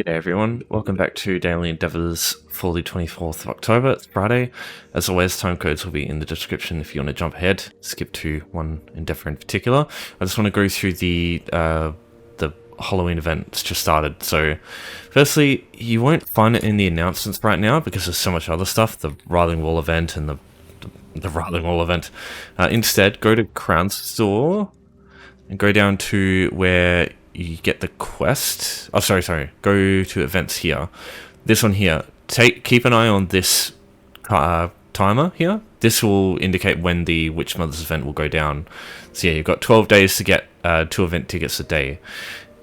G'day everyone, welcome back to Daily Endeavours for the 24th of October, it's Friday. As always, timecodes will be in the description if you want to jump ahead, skip to one endeavour in particular. I just want to go through the Halloween event that's just started. So, firstly, you won't find it in the announcements right now because there's so much other stuff, the Writhing Wall event and the Writhing Wall event. Instead, go to Crown Store and go down to where you get the quest. Oh, sorry. Go to events here. This one here. Keep an eye on this timer here. This will indicate when the Witch Mother's event will go down. So yeah, you've got 12 days to get 2 event tickets a day.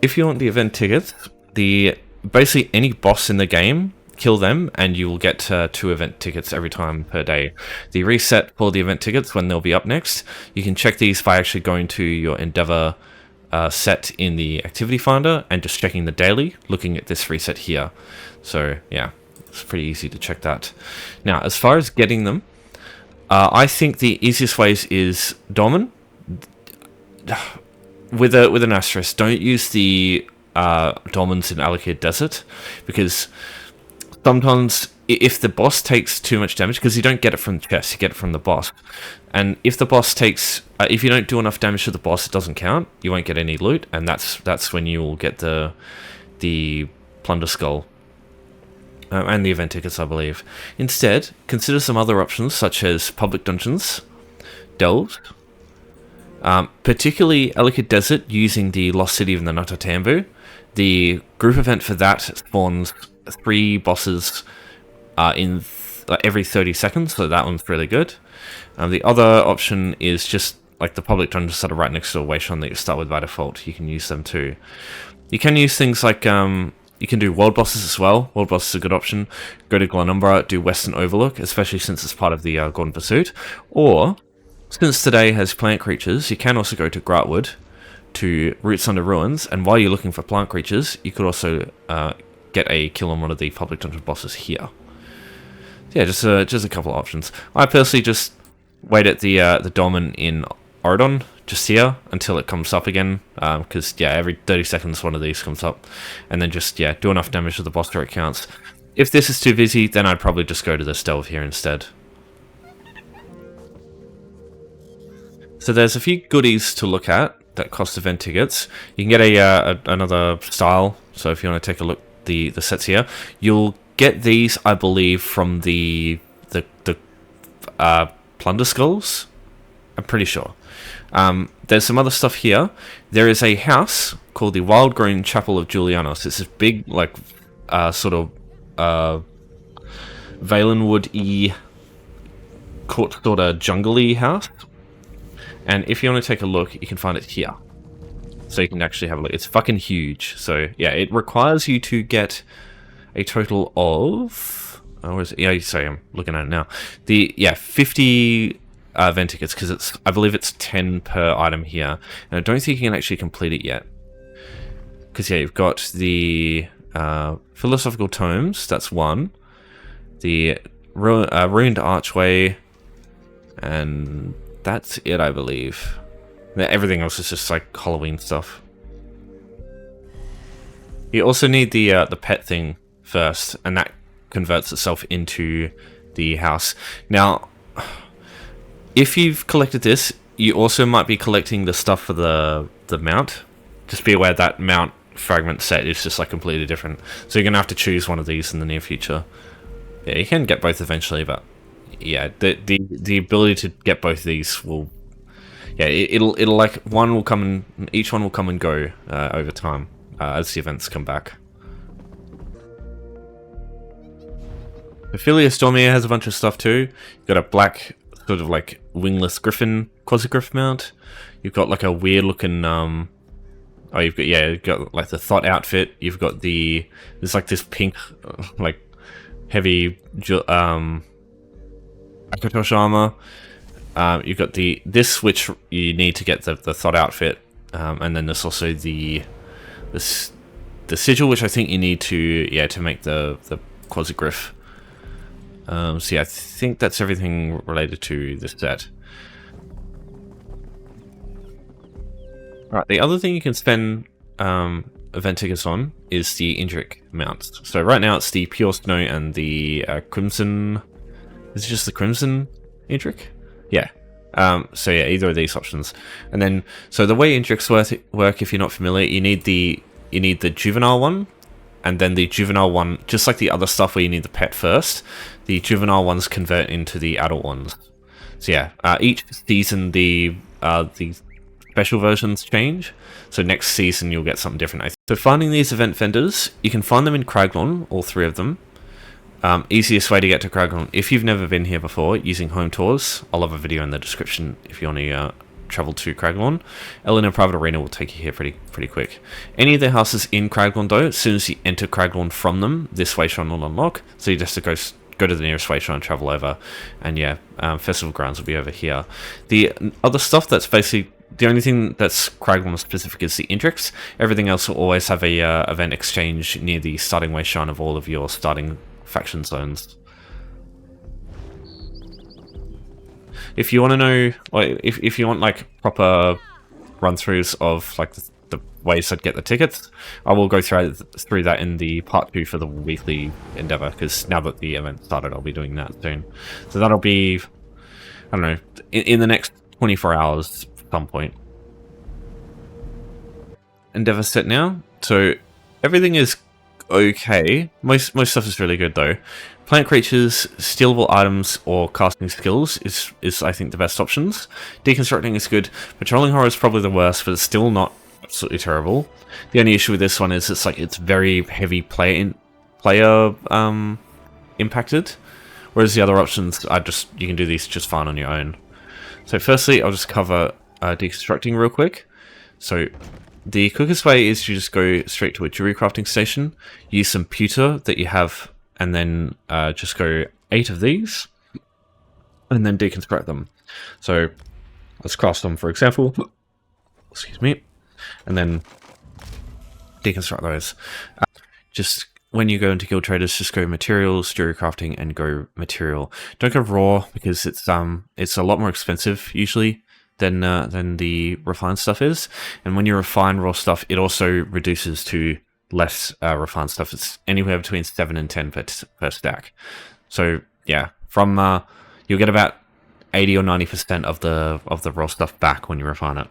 If you want the event tickets, basically any boss in the game, kill them and you will get 2 event tickets every time per day. The reset for the event tickets when they'll be up next, you can check these by actually going to your Endeavour set in the activity finder and just checking the daily, looking at this reset here. So yeah, it's pretty easy to check that. Now, as far as getting them, I think the easiest ways is Domin. With an asterisk, don't use the Domins in Allocated Desert, because sometimes if the boss takes too much damage, because you don't get it from the chest, you get it from the boss, and if the boss takes, if you don't do enough damage to the boss, it doesn't count. You won't get any loot, and that's when you will get the Plunder Skull and the event tickets, I believe. Instead, consider some other options such as public dungeons, delves, particularly Allocated Desert using the Lost City of the Natatambu. The group event for that spawns 3 bosses in every 30 seconds, so that one's really good. The other option is just like the public dungeons that are right next to a Wayshawn that you start with by default. You can use them too. You can use things like, you can do world bosses as well. World bosses is a good option. Go to Glanumbra, do Western Overlook, especially since it's part of the Gordon Pursuit. Or, since today has plant creatures, you can also go to Gratwood, to Roots Under Ruins, and while you're looking for plant creatures, you could also get a kill on one of the public dungeon bosses here. Yeah, just a couple of options. I personally just wait at the Domin in Oridon, just here, until it comes up again, because, yeah, every 30 seconds one of these comes up, and then just, yeah, do enough damage to the boss where it counts. If this is too busy, then I'd probably just go to this delve here instead. So there's a few goodies to look at that cost event tickets. You can get another style, so if you want to take a look the sets here, you'll get these, I believe, from the Plunder Skulls. I'm pretty sure. There's some other stuff here. There is a house called the Wild Green Chapel of Julianos. It's this big, like, sort of Valenwood-y, sort of jungle-y house. And if you want to take a look, you can find it here. So you can actually have a look. It's fucking huge. So yeah, it requires you to get a total of... Oh, is it? Yeah, sorry, I'm looking at it now. 50 event tickets, because I believe it's 10 per item here. And I don't think you can actually complete it yet. Because yeah, you've got the Philosophical Tomes, that's one. The Ruined Archway, and that's it, I believe. Everything else is just like Halloween stuff. You also need the pet thing first, and that converts itself into the house. Now, if you've collected this, you also might be collecting the stuff for the mount. Just be aware that mount fragment set is just like completely different. So you're gonna have to choose one of these in the near future. Yeah, you can get both eventually, but yeah, the ability to get both of these will, yeah, it'll like one will come and each one will come and go over time as the events come back. Ophelia Stormier has a bunch of stuff too. You've got a black sort of like wingless griffin, quasi-griff mount. You've got like a weird looking you've got like the Thought outfit. You've got there's like this pink like heavy Akatosh armor. You've got this, which you need to get the Thought outfit, and then there's also the sigil, which I think you need to make the quasi-griff. So yeah, I think that's everything related to this set. Right, the other thing you can spend event tickets on is the Indrik mounts. So right now it's the Pure Snow and the Crimson. Is it just the Crimson Indrik? Yeah. So yeah, either of these options. And then, so the way Indriks work, if you're not familiar, you need the juvenile one, and then the juvenile one, just like the other stuff where you need the pet first, the juvenile ones convert into the adult ones. So yeah, each season the special versions change. So next season you'll get something different. So finding these event vendors, you can find them in Craglorn, all 3 of them. Easiest way to get to Craglorn, if you've never been here before, using home tours. I'll have a video in the description if you want to travel to Craglorn. Eleanor Private Arena will take you here pretty quick. Any of the houses in Craglorn though, as soon as you enter Craglorn from them, this wayshrine will unlock. So you just have to go to the nearest wayshrine, travel over, and yeah, Festival Grounds will be over here. The other stuff that's basically the only thing that's Craglorn specific is the Indriks. Everything else will always have a event exchange near the starting wayshrine of all of your starting faction zones. If you want to know, like, if you want like proper run-throughs of like the ways I'd get the tickets, I will go through that in the part 2 for the weekly endeavor, because now that the event started, I'll be doing that soon. So that'll be, I don't know, in the next 24 hours at some point. Endeavor set now, so everything is okay. Most stuff is really good though. Plant creatures, stealable items, or casting skills is I think the best options. Deconstructing is good. Patrolling horror is probably the worst, but it's still not absolutely terrible. The only issue with this one is it's very heavy player impacted, whereas the other options are you can do these just fine on your own. So firstly, I'll just cover deconstructing real quick. So the quickest way is to just go straight to a jewelry crafting station, use some pewter that you have, and then just go 8 of these, and then deconstruct them. So let's craft them, for example. Excuse me. And then deconstruct those. Just when you go into Guild Traders, just go materials, jewelry crafting, and go material. Don't go raw, because it's a lot more expensive usually than the refined stuff is. And when you refine raw stuff, it also reduces to less refined stuff. It's anywhere between 7 and 10 per stack. So yeah, from you'll get about 80 or 90% of the raw stuff back when you refine it.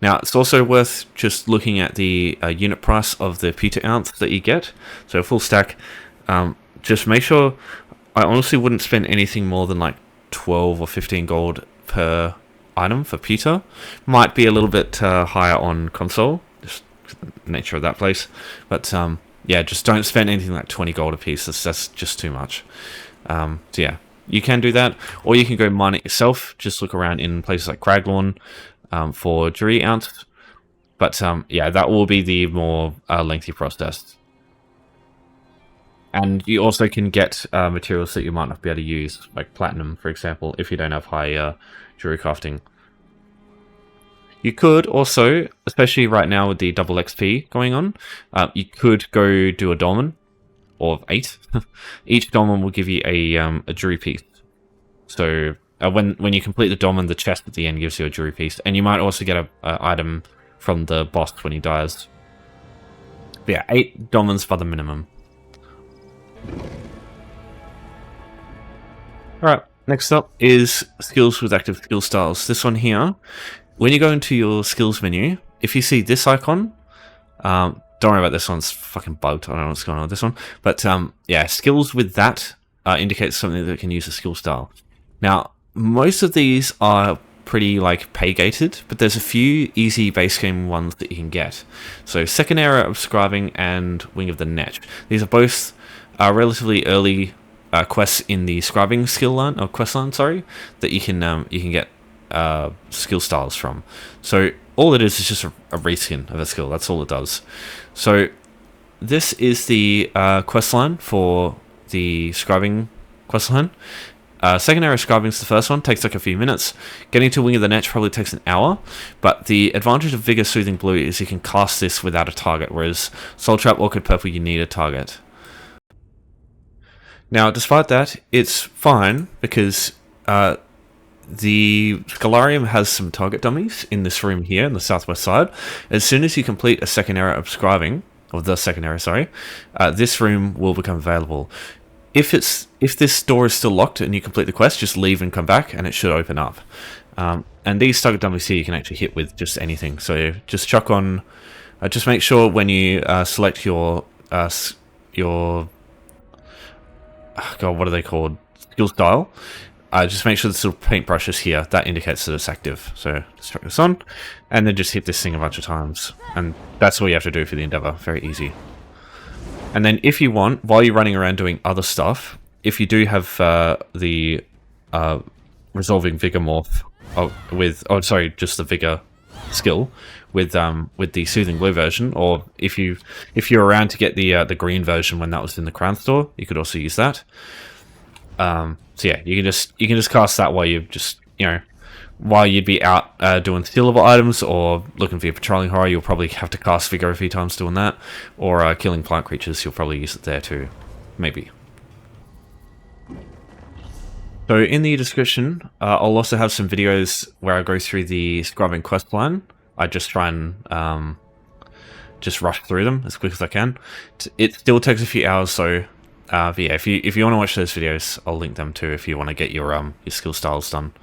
Now it's also worth just looking at the unit price of the pewter ounce that you get. So a full stack, just make sure. I honestly wouldn't spend anything more than like 12 or 15 gold per item for pewter. Might be a little bit higher on console, just the nature of that place, but yeah, just don't spend anything like 20 gold a piece. That's just too much. So yeah, you can do that, or you can go mine it yourself. Just look around in places like Craglorn for jewelry ounce, but yeah, that will be the more lengthy process. And you also can get materials that you might not be able to use, like platinum, for example, if you don't have high jewelry crafting. You could also, especially right now with the double XP going on, you could go do a dolmen, or 8. Each dolmen will give you a jewelry piece. So when you complete the dolmen, the chest at the end gives you a jewelry piece, and you might also get a item from the boss when he dies. But yeah, 8 dolmens by the minimum. Alright, next up is skills with active skill styles. This one here, when you go into your skills menu, if you see this icon, don't worry about this one, it's fucking bugged. I don't know what's going on with this one. But yeah, skills with that indicates something that can use a skill style. Now, most of these are pretty like pay gated, but there's a few easy base game ones that you can get. So Second Era of Scribing and Wing of the Net. These are both relatively early quests in the Scribing skill line, or quest line, sorry, that you can get skill styles from. So all it is just a reskin of a skill. That's all it does. So this is the quest line for the Scribing quest line. Second Era Scribing is the first one, takes like a few minutes. Getting to Wing of the Net probably takes an hour, but the advantage of Vigor Soothing Blue is you can cast this without a target, whereas Soul Trap Orchid Purple you need a target. Now, despite that, it's fine, because the Scholarium has some target dummies in this room here in the southwest side. As soon as you complete a second area of scribing, or the second area, sorry, this room will become available. If this door is still locked and you complete the quest, just leave and come back, and it should open up. And these target dummies here you can actually hit with just anything. So just chuck on. Just make sure when you select your God, what are they called? Skill style. Just make sure this little paintbrush is here. That indicates that it's active. So just chuck this on, and then just hit this thing a bunch of times. And that's all you have to do for the Endeavor. Very easy. And then if you want, while you're running around doing other stuff, if you do have the Resolving Vigor Morph just the Vigor skill with the Soothing Blue version, or if you're around to get the green version when that was in the Crown Store, you could also use that. So yeah, you can just cast that while you while you'd be out doing stealable items or looking for your patrolling horror. You'll probably have to cast Vigor a few times doing that, or killing plant creatures. You'll probably use it there too, maybe. So in the description, I'll also have some videos where I go through the Scribing Questline. I just try and just rush through them as quick as I can. It still takes a few hours, so but yeah, if you want to watch those videos, I'll link them too if you want to get your skill styles done.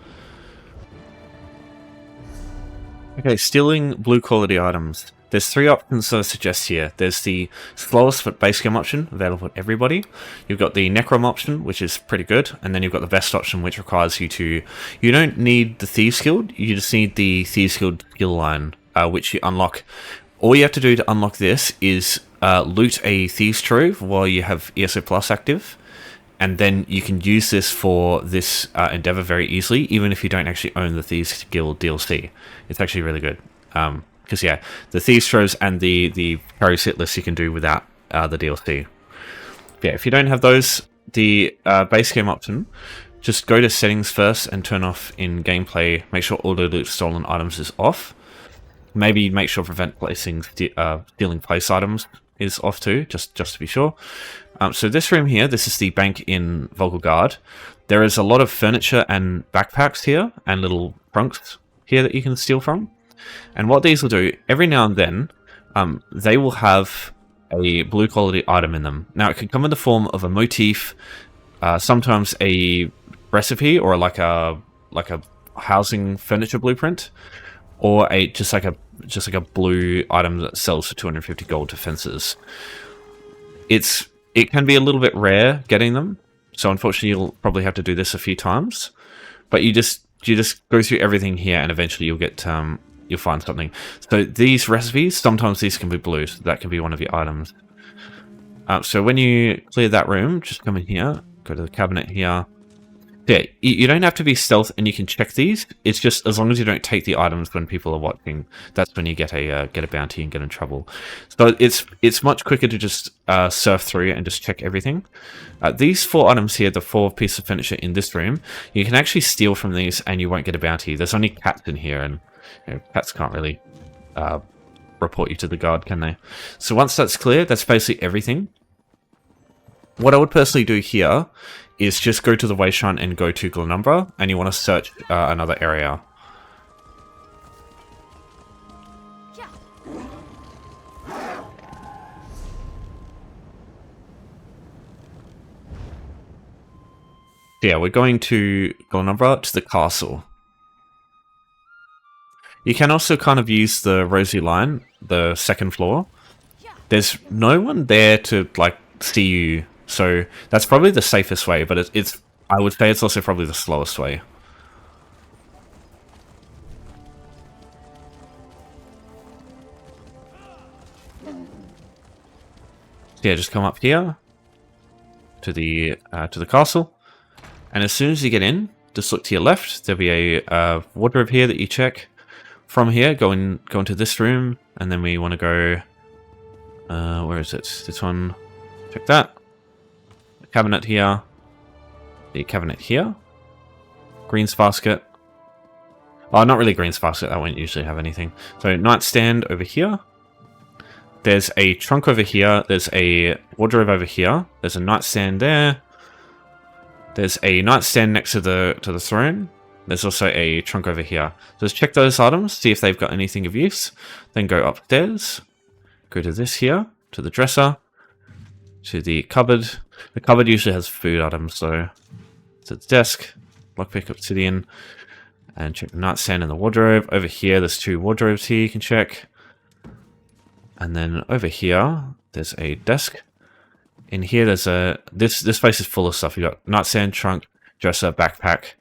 Okay, stealing blue quality items. There's three options that I suggest here. There's the slowest but base game option, available to everybody. You've got the Necrom option, which is pretty good, and then you've got the best option, which requires you to... You don't need the Thieves Guild, you just need the Thieves Guild skill line, which you unlock. All you have to do to unlock this is loot a Thieves Trove while you have ESO Plus active, and then you can use this for this Endeavor very easily, even if you don't actually own the Thieves Guild DLC. It's actually really good. Because yeah, the Thieves Troves and the Parry Sit list you can do without the DLC. Yeah, if you don't have those, the base game option, just go to settings first and turn off in gameplay. Make sure auto loot stolen items is off. Maybe make sure prevent placing stealing place items is off too, just to be sure. So this room here, this is the bank in Volgal Guard. There is a lot of furniture and backpacks here, and little trunks here that you can steal from. And what these will do, every now and then, they will have a blue quality item in them. Now, it can come in the form of a motif, sometimes a recipe, or like a housing furniture blueprint, or just like a blue item that sells for 250 gold to fences. It can be a little bit rare getting them, so unfortunately you'll probably have to do this a few times. But you just go through everything here, and eventually you'll get you'll find something. So these recipes, sometimes these can be blue, so that can be one of your items. So when you clear that room, just come in here, go to the cabinet here. Yeah, you don't have to be stealth, and you can check these. It's just as long as you don't take the items when people are watching, that's when you get a bounty and get in trouble. So it's much quicker to just surf through and just check everything. These four items here, the four pieces of furniture in this room, you can actually steal from these, and you won't get a bounty. There's only cats in here, and cats can't really report you to the guard, can they? So once that's clear, that's basically everything. What I would personally do here is just go to the Wayshrine and go to Glenumbra, and you want to search another area. Yeah, we're going to Glenumbra, to the castle. You can also kind of use the Rosy line, the second floor. There's no one there to like see you, so that's probably the safest way, but it's I would say it's also probably the slowest way. Yeah, just come up here to the castle, and as soon as you get in, just look to your left. There'll be a wardrobe here that you check. From here, go into this room, and then we want to go. Where is it? This one. Check that. The cabinet here. The cabinet here. Green's basket. Oh, not really Green's basket. That won't usually have anything. So nightstand over here. There's a trunk over here. There's a wardrobe over here. There's a nightstand there. There's a nightstand next to the throne. There's also a trunk over here. So just check those items, see if they've got anything of use. Then go upstairs, go to this here, to the dresser, to the cupboard. The cupboard usually has food items, so to the desk, lockpick, obsidian, and check the nightstand and the wardrobe. Over here, there's 2 wardrobes here you can check. And then over here, there's a desk. In here, there's a... This place is full of stuff. You've got nightstand, trunk, dresser, backpack.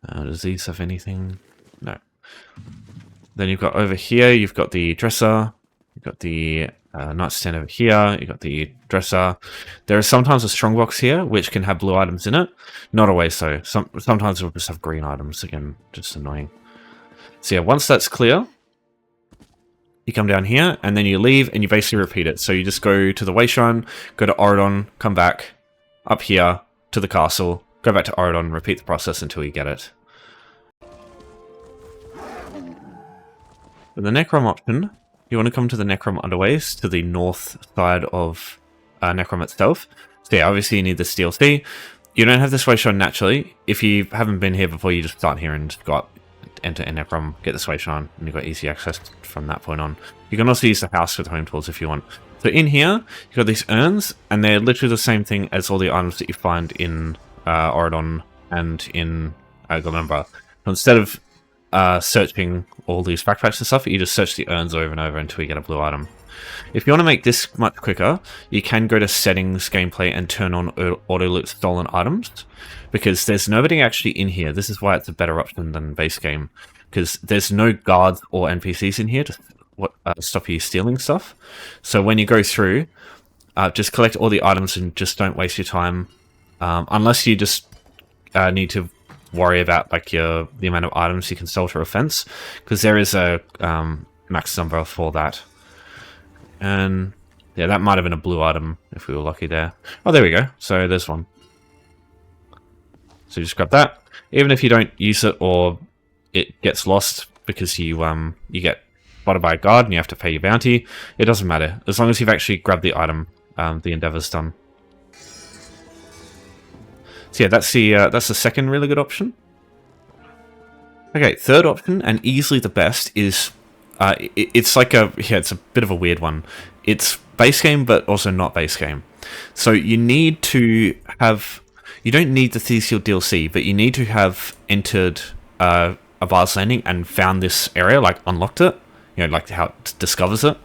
Does these have anything? No. Then you've got over here, you've got the dresser. You've got the nightstand over here. You've got the dresser. There is sometimes a strongbox here, which can have blue items in it. Not always so. Sometimes it'll just have green items. Again, just annoying. So yeah, once that's clear, you come down here, and then you leave, and you basically repeat it. So you just go to the Wayshrine, go to Auridon, come back, up here, to the castle, go back to Auridon, repeat the process until you get it. For the Necrom option, you want to come to the Necrom Underways, to the north side of Necrom itself. So yeah, obviously you need this DLC. You don't have this Wayshrine naturally. If you haven't been here before, you just start here and got enter Necrom, get this Wayshrine, and you've got easy access from that point on. You can also use the house with home tools if you want. So in here, you've got these urns, and they're literally the same thing as all the items that you find in Auridon and in Glenumbra. So instead of searching all these backpacks and stuff, you just search the urns over and over until you get a blue item. If you want to make this much quicker, you can go to settings, gameplay, and turn on auto loot stolen items, because there's nobody actually in here. This is why it's a better option than base game, because there's no guards or NPCs in here to stop you stealing stuff. So when you go through, just collect all the items and just don't waste your time, unless you just need to worry about like the amount of items you can sell to a fence, because there is a max number for that. And yeah, that might have been a blue item if we were lucky there. Oh, there we go. So there's one. So you just grab that. Even if you don't use it or it gets lost because you get spotted by a guard and you have to pay your bounty, it doesn't matter. As long as you've actually grabbed the item, the endeavor's done. So yeah, that's the second really good option. Okay, third option, and easily the best, is it's like it's a bit of a weird one. It's base game, but also not base game. So you need to have... You don't need the Thieves Guild DLC, but you need to have entered Avar's Landing and found this area, like unlocked it. You know, like how it discovers it.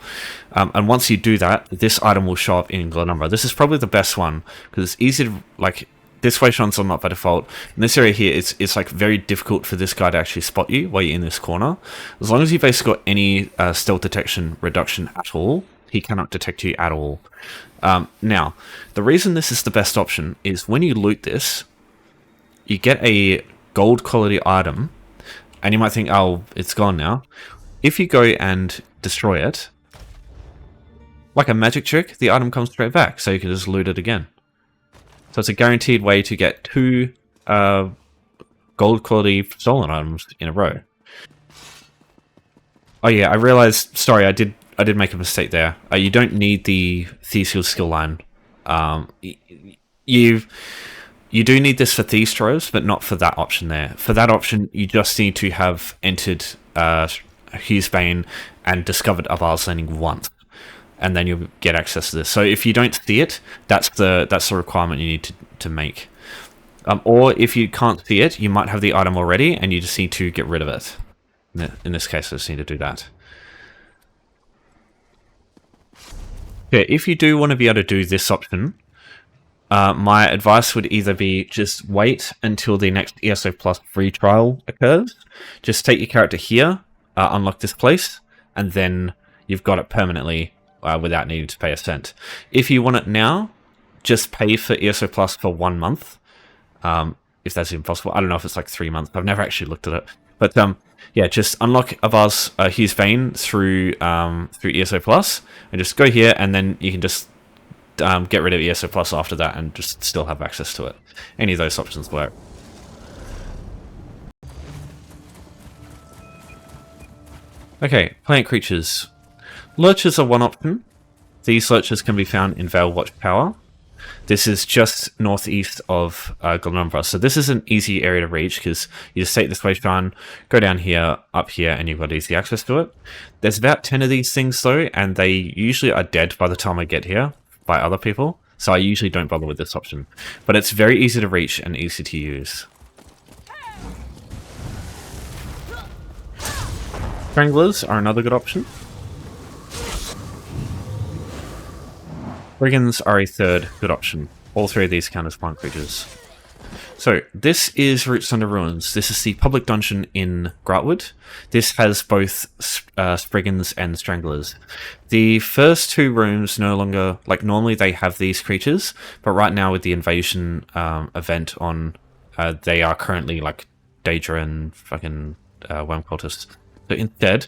And once you do that, this item will show up in Glenumbra. This is probably the best one, because it's easy to, like... This Wayshrines are not by default. In this area here, it's like very difficult for this guy to actually spot you while you're in this corner. As long as you've basically got any stealth detection reduction at all, he cannot detect you at all. Now, the reason this is the best option is when you loot this, you get a gold quality item, and you might think, oh, it's gone now. If you go and destroy it, like a magic trick, the item comes straight back, so you can just loot it again. So it's a guaranteed way to get 2 gold quality stolen items in a row. Oh yeah, I realized, sorry, I did make a mistake there. You don't need the Thieves Guild skill line. You do need this for Thieves Troves, but not for that option there. For that option, you just need to have entered Hughesbane and discovered Avar's Landing once, and then you'll get access to this. So if you don't see it, that's the requirement you need to make. Or if you can't see it, you might have the item already, and you just need to get rid of it. In this case, I just need to do that. Yeah, if you do want to be able to do this option, my advice would either be just wait until the next ESO Plus free trial occurs. Just take your character here, unlock this place, and then you've got it permanently without needing to pay a cent. If you want it now, just pay for ESO Plus for 1 month. If that's even possible. I don't know if it's like 3 months. I've never actually looked at it. But yeah, just unlock Avar's Hughesbane through ESO Plus, and just go here, and then you can just get rid of ESO Plus after that, and just still have access to it. Any of those options work. Okay, plant creatures. Lurchers are one option. These lurchers can be found in Vale Watchtower. This is just northeast of Glenumbra. So this is an easy area to reach because you just take this way down, go down here, up here, and you've got easy access to it. There's about 10 of these things though, and they usually are dead by the time I get here by other people. So I usually don't bother with this option. But it's very easy to reach and easy to use. Stranglers are another good option. Brigands are a third good option. All three of these count as plant creatures. So, this is Roots Under Ruins. This is the public dungeon in Grotwood. This has both Spriggans and Stranglers. The first two rooms no longer... Like, normally they have these creatures, but right now with the invasion event on, they are currently, like, Daedra and fucking Worm Cultists. So instead,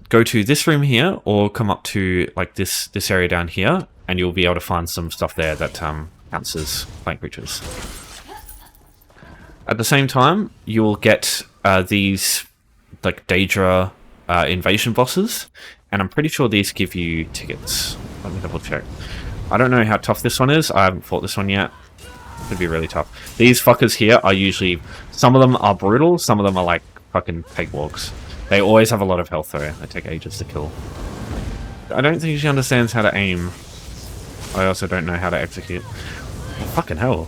go to this room here, or come up to, like, this area down here, and you'll be able to find some stuff there that counts as plant creatures. At the same time, you'll get these like Daedra invasion bosses, and I'm pretty sure these give you tickets. Let me double check. I don't know how tough this one is. I haven't fought this one yet. Could be really tough. These fuckers here are usually... Some of them are brutal, some of them are like fucking cakewalks. They always have a lot of health though. They take ages to kill. I don't think she understands how to aim. I also don't know how to execute. Fucking hell.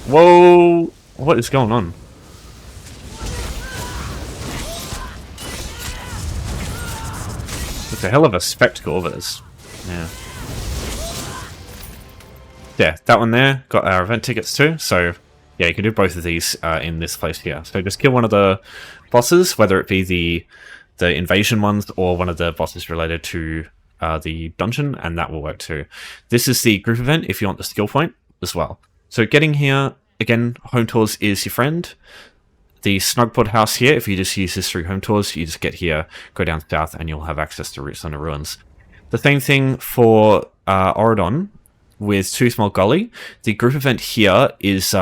Whoa! What is going on? It's a hell of a spectacle, but it's... Yeah. Yeah, that one there. Got our event tickets too, so... Yeah, you can do both of these in this place here. So just kill one of the bosses, whether it be the invasion ones or one of the bosses related to the dungeon, and that will work too. This is the group event if you want the skill point as well. So getting here, again, Home Tours is your friend. The Snugpod house here, if you just use this through Home Tours, you just get here, go down south, and you'll have access to Roots Under Ruins. The same thing for Auradon with Toothmole Gully. The group event here is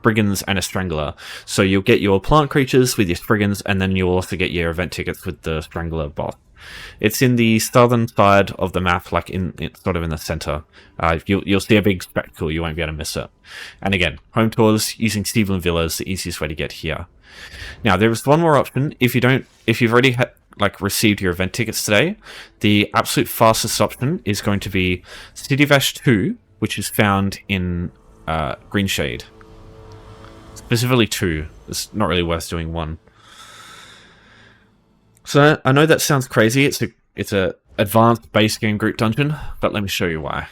Brigands and a Strangler. So you'll get your plant creatures with your Brigands, and then you'll also get your event tickets with the Strangler boss. It's in the southern side of the map, like it's sort of in the center. You'll see a big spectacle, you won't be able to miss it. And again, Home Tours using Stealable Villa is the easiest way to get here. Now there is one more option. If you've already received your event tickets today, the absolute fastest option is going to be City of Ash 2, which is found in Greenshade. Specifically 2. It's not really worth doing 1. So I know that sounds crazy. It's a advanced base game group dungeon, but let me show you why.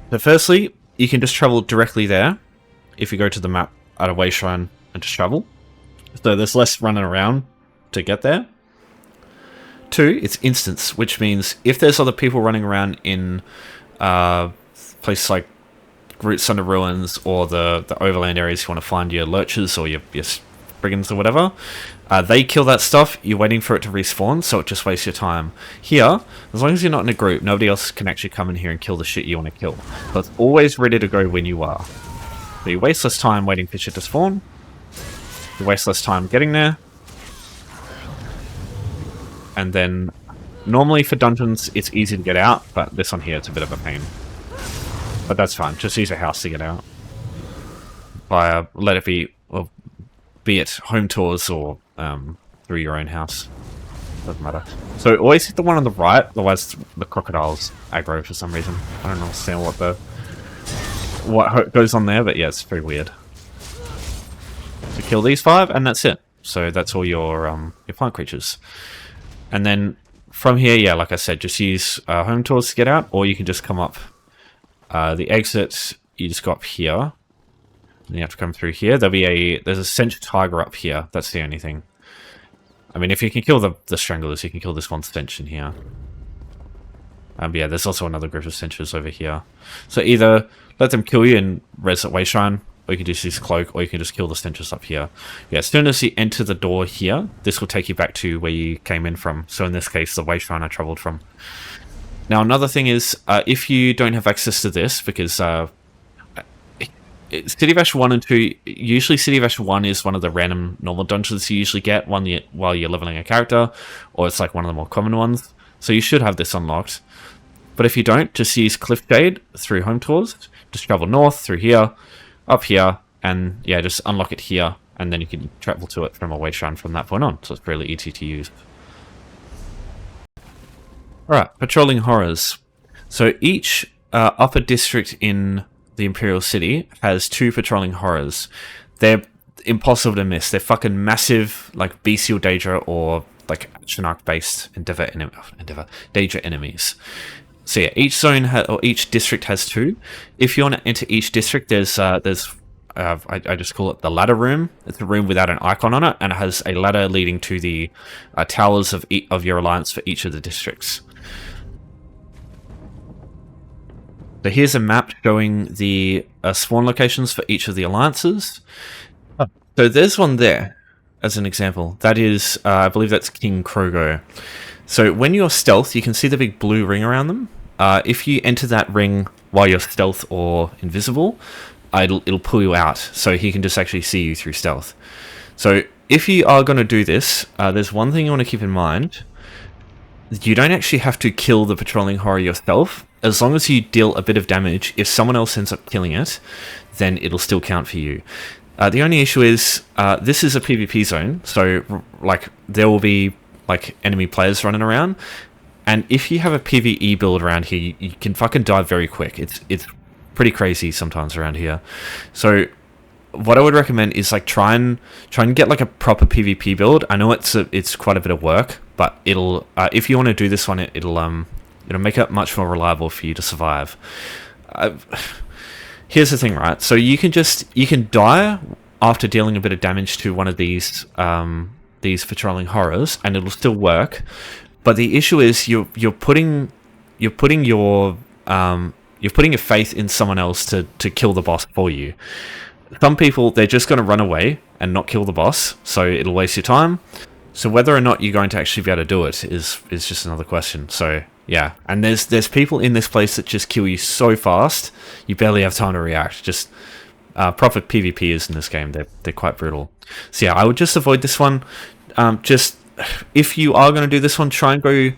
So firstly, you can just travel directly there. If you go to the map at a way shrine and just travel, so there's less running around to get there. 2, it's instance, which means if there's other people running around in places like Roots Under Ruins or the overland areas, you want to find your lurchers or your brigands or whatever, they kill that stuff, you're waiting for it to respawn, so it just wastes your time. Here, as long as you're not in a group, nobody else can actually come in here and kill the shit you want to kill. So it's always ready to go when you are. So you waste less time waiting for shit to spawn, you waste less time getting there, and then normally for dungeons it's easy to get out, but this one here it's a bit of a pain. But that's fine. Just use a house to get out. Let it be, well, be it Home Tours or through your own house. Doesn't matter. So always hit the one on the right, otherwise the crocodile's aggro for some reason. I don't understand what goes on there, but yeah, it's very weird. So kill these 5, and that's it. So that's all your plant creatures. And then from here, yeah, like I said, just use Home Tours to get out, or you can just come up. The exit, you just go up here, and you have to come through here. There's a Stench Tiger up here. That's the only thing. I mean, if you can kill the Stranglers, you can kill this one Stench in here. Yeah, there's also another group of Stenches over here. So either let them kill you and res at Wayshrine, or you can just use Cloak, or you can just kill the Stenches up here. Yeah, as soon as you enter the door here, this will take you back to where you came in from. So in this case, the Wayshrine I travelled from. Now, another thing is, if you don't have access to this, because City of Ash 1 and 2, usually City of Ash 1 is one of the random normal dungeons you usually get while you're leveling a character, or it's like one of the more common ones. So you should have this unlocked. But if you don't, just use Cliff Shade through home tours. Just travel north through here, up here, and yeah, just unlock it here, and then you can travel to it from a way shrine from that point on. So it's really easy to use. Alright, patrolling horrors. So each upper district in the Imperial City has 2 patrolling horrors. They're impossible to miss. They're fucking massive, like Bestial Daedra or like Shinnok-based Daedra enemies. So yeah, each zone or each district has 2. If you want to enter each district, there's I just call it the ladder room. It's a room without an icon on it, and it has a ladder leading to the towers of your alliance for each of the districts. So here's a map showing the spawn locations for each of the alliances. Oh. So there's one there, as an example. That is, I believe that's King Krogo. So when you're stealth, you can see the big blue ring around them. If you enter that ring while you're stealth or invisible, it'll pull you out, so he can just actually see you through stealth. So if you are going to do this, there's one thing you want to keep in mind. You don't actually have to kill the patrolling horror yourself. As long as you deal a bit of damage, if someone else ends up killing it, then it'll still count for you. The only issue is, this is a PvP zone, so like there will be like enemy players running around, and if you have a PvE build around here, you can fucking die very quick. It's pretty crazy sometimes around here. So what I would recommend is like try and get like a proper PvP build. I know it's quite a bit of work, but it'll if you want to do this one, it'll make it much more reliable for you to survive. Here's the thing, right? So you can die after dealing a bit of damage to one of these patrolling horrors, and it'll still work. But the issue is you're putting your faith in someone else to kill the boss for you. Some people, they're just going to run away and not kill the boss, so it'll waste your time. So whether or not you're going to actually be able to do it is just another question. So yeah, and there's people in this place that just kill you so fast, you barely have time to react. Just proper PvPers in this game, they're quite brutal. So yeah, I would just avoid this one. Just if you are going to do this one, try and go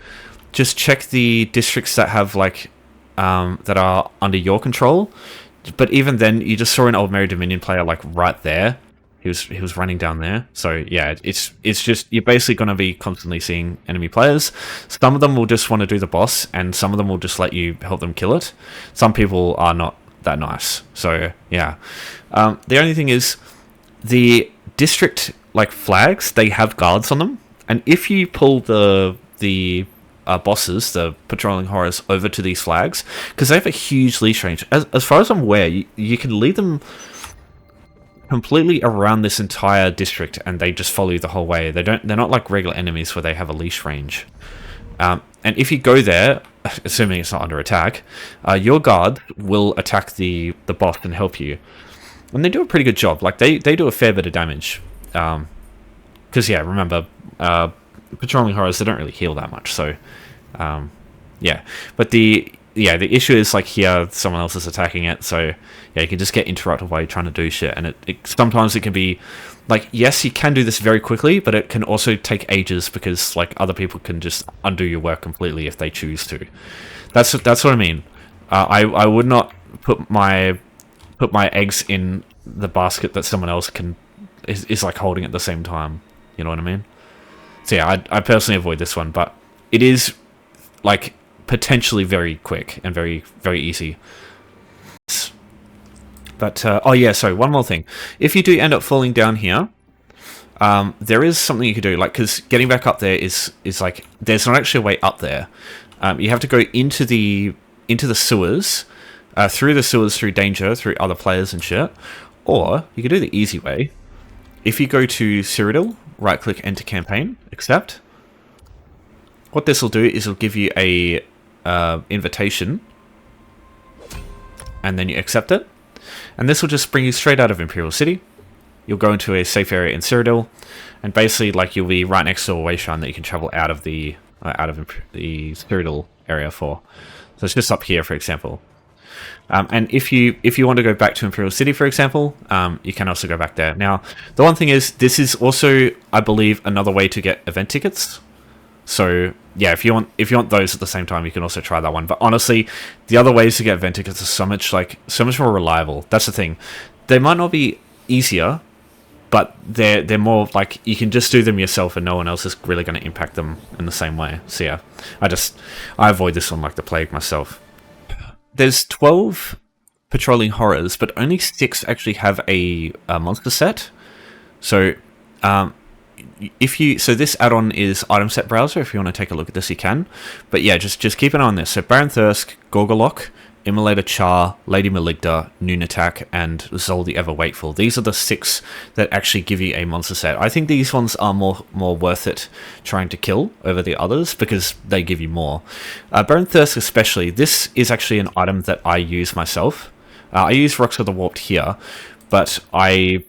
just check the districts that have like that are under your control. But even then, you just saw an Old Merry Dominion player like right there. He was running down there. So yeah, it's just, you're basically going to be constantly seeing enemy players. Some of them will just want to do the boss, and some of them will just let you help them kill it. Some people are not that nice. So yeah, the only thing is the district like flags, they have guards on them, and if you pull the bosses, the patrolling horrors, over to these flags, because they have a huge leash range. As far as I'm aware, you can lead them completely around this entire district, and they just follow you the whole way. They're not like regular enemies where they have a leash range. And if you go there, assuming it's not under attack, your guard will attack the boss and help you, and they do a pretty good job. Like they do a fair bit of damage. Because yeah, remember, patrolling horrors, they don't really heal that much. So yeah, but the issue is like here someone else is attacking it, so yeah, you can just get interrupted while you're trying to do shit, and sometimes it can be like, yes, you can do this very quickly, but it can also take ages because like other people can just undo your work completely if they choose to. That's what I mean. I would not put my eggs in the basket that someone else is like holding at the same time. You know what I mean? So yeah, I personally avoid this one, but it is like potentially very quick and very, very easy. But oh yeah, so one more thing. If you do end up falling down here, there is something you could do, like, because getting back up there is like, there's not actually a way up there. You have to go into the sewers, through the sewers, through danger, through other players and shit. Or you could do the easy way. If you go to Cyrodiil, right click, enter campaign, accept. What this will do is it'll give you a invitation, and then you accept it, and this will just bring you straight out of Imperial City. You'll go into a safe area in Cyrodiil, and basically like you'll be right next to a way shrine that you can travel out of the Cyrodiil area for. So it's just up here, for example. And if you want to go back to Imperial City, for example, you can also go back there. Now, the one thing is, this is also, I believe, another way to get event tickets. So yeah, if you want those at the same time, you can also try that one. But honestly, the other ways to get event tickets are so much more reliable. That's the thing. They might not be easier, but they're more like you can just do them yourself, and no one else is really going to impact them in the same way. So yeah, I avoid this one like the plague myself. There's 12 patrolling horrors, but only 6 actually have a monster set. So so this add-on is item set browser. If you want to take a look at this, you can. But yeah, just keep an eye on this. So Baron Thirsk, Gorgolok, Immolator Char, Lady Maligda, Noon Attack, and Zol the Ever Wakeful. These are the 6 that actually give you a monster set. I think these ones are more worth it trying to kill over the others because they give you more. Baron Thirsk especially, this is actually an item that I use myself. I use Rocks of the Warped here, but I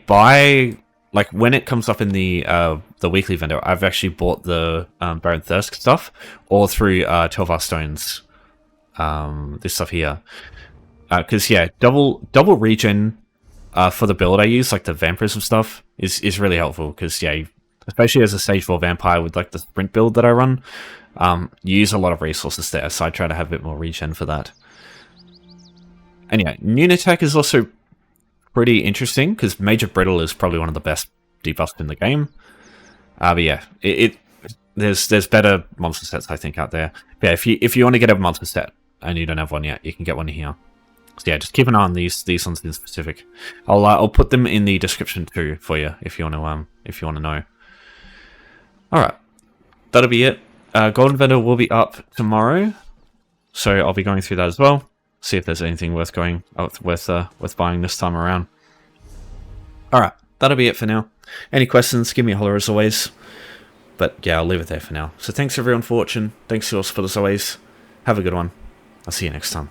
buy, like when it comes up in the weekly vendor, I've actually bought the Baron Thirsk stuff, or through 12 Stones. This stuff here, because yeah, double regen for the build I use, like the vampirism stuff, is really helpful. Because yeah, especially as a stage 4 vampire with like the sprint build that I run, you use a lot of resources there, so I try to have a bit more regen for that. And yeah, Noon Attack is also pretty interesting because Major Brittle is probably one of the best debuffs in the game. But yeah, there's better monster sets I think out there. But yeah, if you want to get a monster set and you don't have one yet, you can get one here. So yeah, just keep an eye on these ones in specific. I'll put them in the description too for you if you want to know. All right, that'll be it. Golden Vendor will be up tomorrow, so I'll be going through that as well. See if there's anything worth buying this time around. All right, that'll be it for now. Any questions? Give me a holler as always. But yeah, I'll leave it there for now. So thanks everyone for watching. Thanks to your support as always. Have a good one. I'll see you next time.